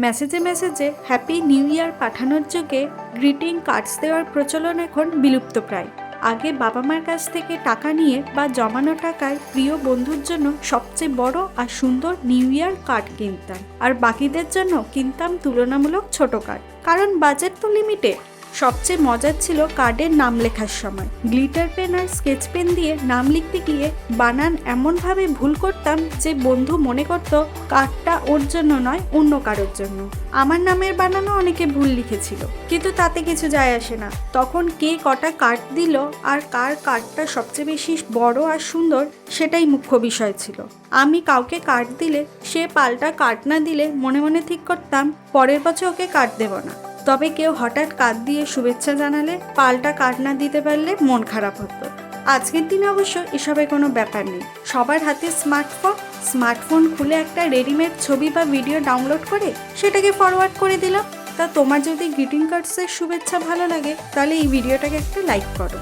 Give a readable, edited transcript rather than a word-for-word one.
মেসেজে মেসেজে happy new year পাঠানোর যুগে গ্রিটিং কার্ডস দেওয়ার প্রচলন এখন বিলুপ্ত প্রায়। আগে বাবা মার কাছ থেকে টাকা নিয়ে বা জমানো টাকায় প্রিয় বন্ধুর জন্য সবচেয়ে বড় আর সুন্দর নিউ ইয়ার কার্ড কিনতাম, আর বাকিদের জন্য কিনতাম তুলনামূলক ছোট কার্ড, কারণ বাজেট তো লিমিটেড। সবচেয়ে মজার ছিল কার্ডের নাম লেখার সময় গ্লিটার পেন আর স্কেচ পেন দিয়ে নাম লিখতে গিয়ে বানান এমনভাবে ভুল করতাম যে বন্ধু মনে করত কার্ডটা ওর জন্য নয়, অন্য কারোর জন্য। আমার নামের বানানও অনেকে ভুল লিখেছিল, কিন্তু তাতে কিছু যায় আসে না। তখন কে কটা কার্ড দিল আর কার কার্ডটা সবচেয়ে বেশি বড় আর সুন্দর, সেটাই মুখ্য বিষয় ছিল। আমি কাউকে কার্ড দিলে সে পাল্টা কার্ড না দিলে মনে মনে ঠিক করতাম পরের বছর ওকে কার্ড দেব না। তবে কেউ হঠাৎ কার্ড দিয়ে শুভেচ্ছা জানালে পাল্টা কার্ড না দিতে পারলে মন খারাপ হতো। আজকের দিনে অবশ্য এসবের কোনো ব্যাপার নেই। সবার হাতে স্মার্টফোন খুলে একটা রেডিমেড ছবি বা ভিডিও ডাউনলোড করে সেটাকে ফরওয়ার্ড করে দিলাম। তা তোমার যদি গ্রিটিং কার্ডসের শুভেচ্ছা ভালো লাগে তাহলে এই ভিডিওটাকে একটা লাইক করো।